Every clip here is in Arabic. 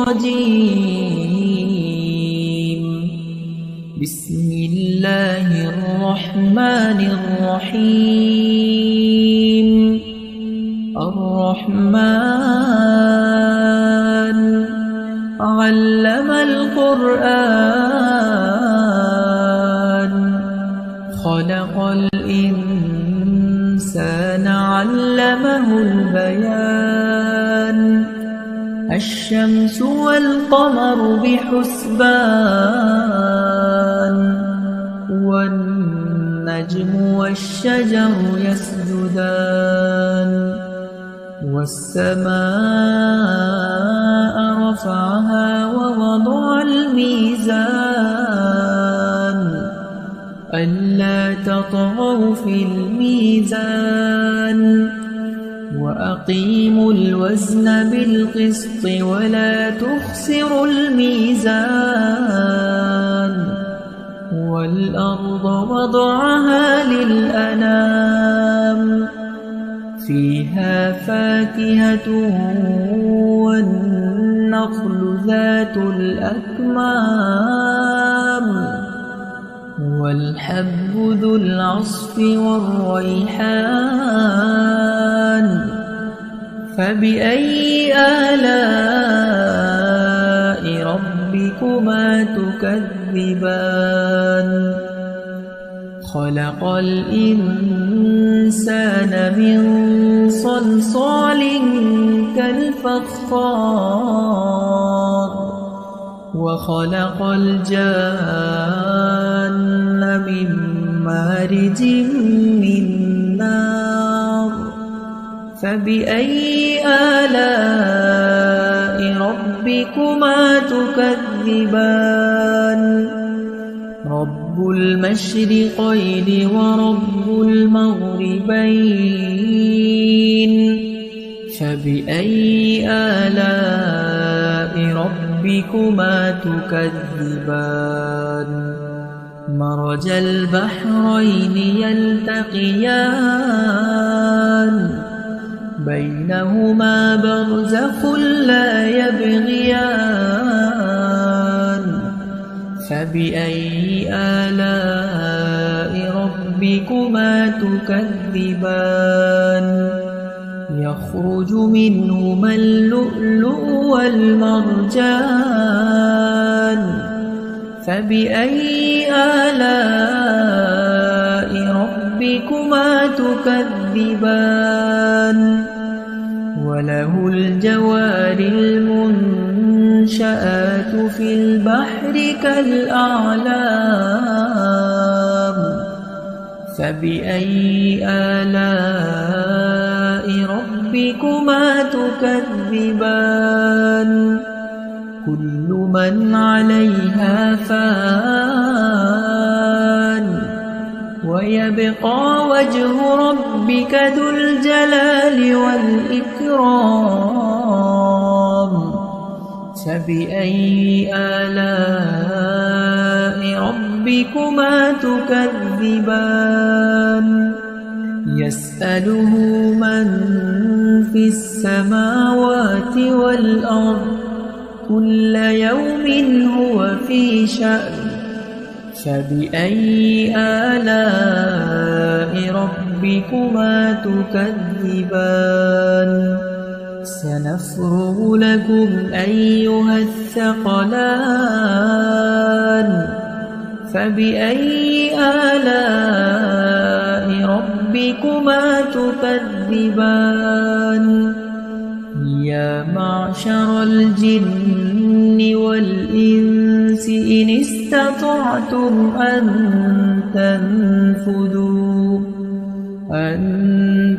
الرجيم. بسم الله الرحمن الرحيم. الرحمن علم القرآن خلق الإنسان علمه البيان. الشمس والقمر بحسبان والنجم والشجر يسجدان. والسماء رفعها ووضع الميزان ألا تطغوا في الميزان وأقيموا الوزن بالقسط ولا تخسروا الميزان. والأرض وضعها للأنام فيها فاكهة والنخل ذات الأكمام والحب ذو العصف والريحان. فبأي آلاء ربكما تكذبان. خلق الإنسان من صلصال كالفخار وخلق الجان من مارج من نار. فبأي آلاء ربكما تكذبان. رب المشرقين ورب المغربين. فبأي آلاء ربكما تكذبان. مرج البحرين يلتقيان بينهما برزخ لا يبغيان. فبأي آلاء ربكما تكذبان. يخرج منهما اللؤلؤ والمرجان. فبأي آلاء ربكما تكذبان. وله الجوار المنشآت في البحر كالأعلام. فبأي آلاء ربكما تكذبان. كل من عليها فان ويبقى وجه ربك ذو الجلال والإكرام. فبأي آلاء ربكما تكذبان. يسأله من في السماوات والأرض كل يوم هو في شأن. فبأي آلاء ربكما تكذبان. سنفرغ لكم أيها الثقلان. فبأي آلاء ربكما تكذبان. يا معشر الجن والإنس إن استطعتم أن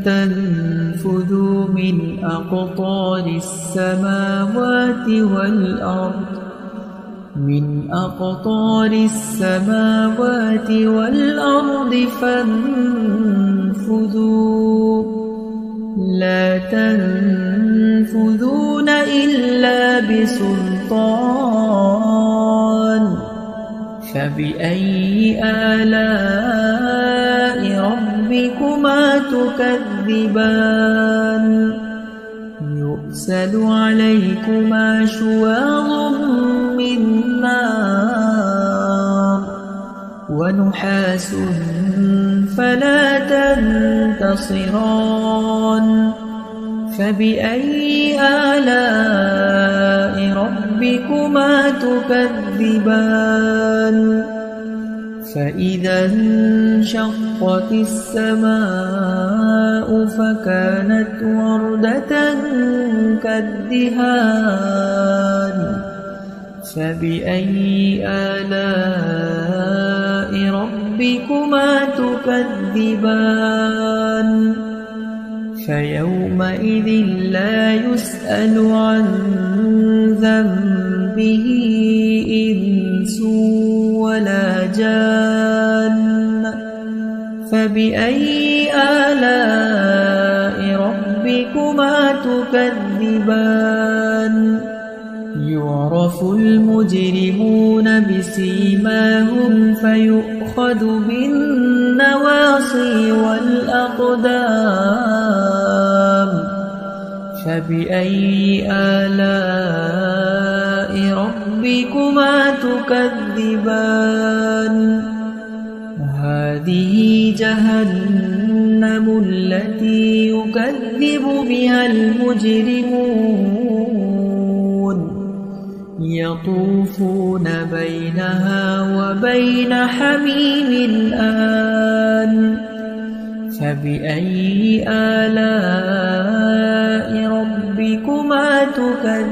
تنفذوا من أقطار السماوات والأرض فانفذوا لا تنفذون إلا بسلطان. فبأي آلاء ربكما تكذبان. يرسل عليكما شواظ من نار ونحاس فلا تنتصران فبأي آلاء ربكما تكذبان فإذا انشقت السماء فكانت وردة كالدهان فبأي آلاء ربكما تكذبان فيومئذ لا يسأل عن ذنبه إنس ولا جان فبأي آلاء ربكما تكذبان يعرف المجرمون بسيماهم فيؤخذ بالنواصي والأقدام فبأي آلاء ربكما تكذبان هذه جهنم التي يكذب بها المجرمون يطوفون بينها وبين حميم آن فبأي آلاء ربكما تكذبان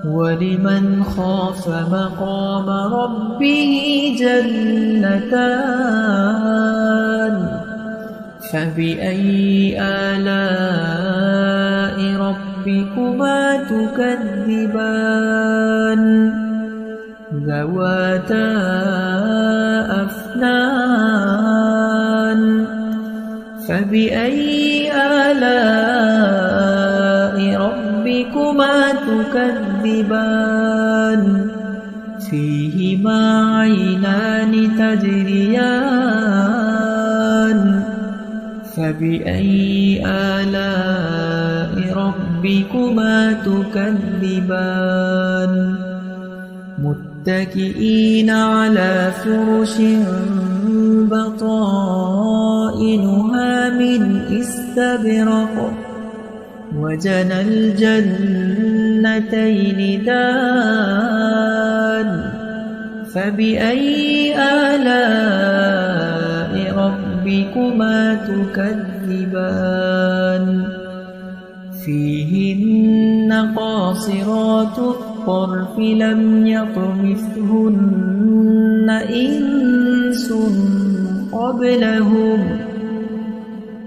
ولمن خاف مقام ربه جنتان فبأي آلاء ربكما تكذبان ذواتا أفنان فبأي آلاء ربكما تكذبان فيهما عينان تجريان فبأي آلاء ربكما تكذبان متكئين على فرش بطائنها من استبرق وجنى الجنتين دان فبأي آلاء ربكما تكذبان فيهن قاصرات الطرف لم يطمثهن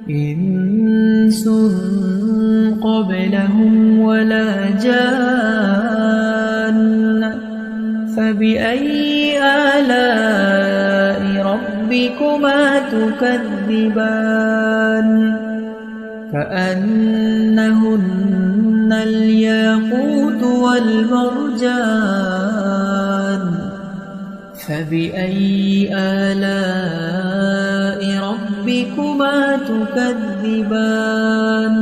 إنس قبلهم ولا جان فبأي آلاء ربكما تكذبان كأنهن الياقوت والمرجان فبأي آلاء ربكما تكذبان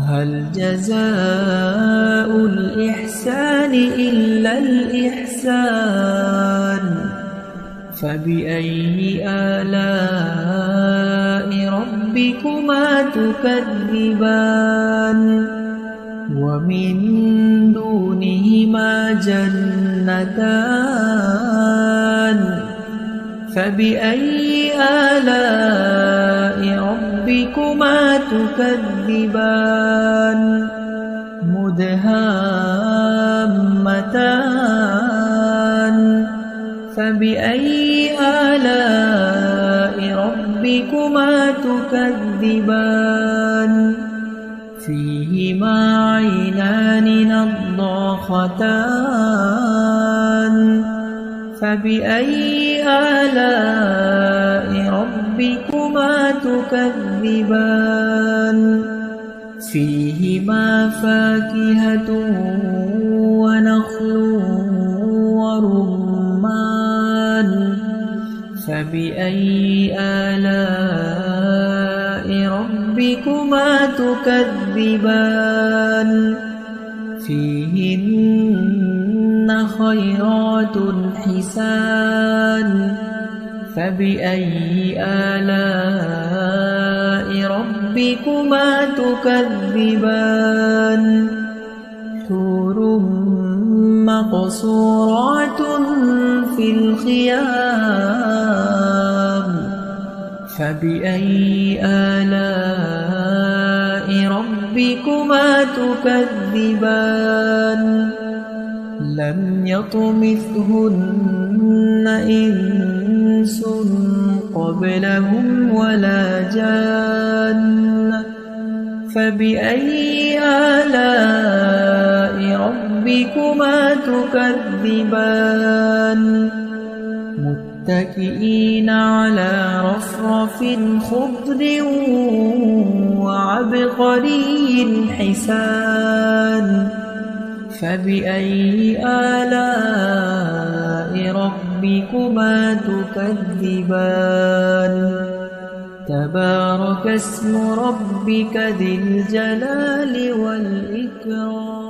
هل جزاء الإحسان إلا الإحسان فبأي آلاء ربكما تكذبان ومن دونهما جنتان فبأي آلاء ربكما تكذبان مدهامتان فبأي آلاء ربكما تكذبان فيهما عينان نضاختان فبأي آلاء ربكما تكذبان فيهما فاكهة ونخل ورمان فبأي آلاء ربكما تكذبان فيهن خيرات حسان فبأي آلاء ربكما تكذبان حور مقصورات في الخيام فبأي آلاء ربكما تكذبان لم يطمثهن إنس قبلهم ولا جان فبأي آلاء ربكما تكذبان متكئين على رفرف خضر وعبقري حسان فبأي آلاء ربكما تكذبان تبارك اسم ربك ذي الجلال والإكرام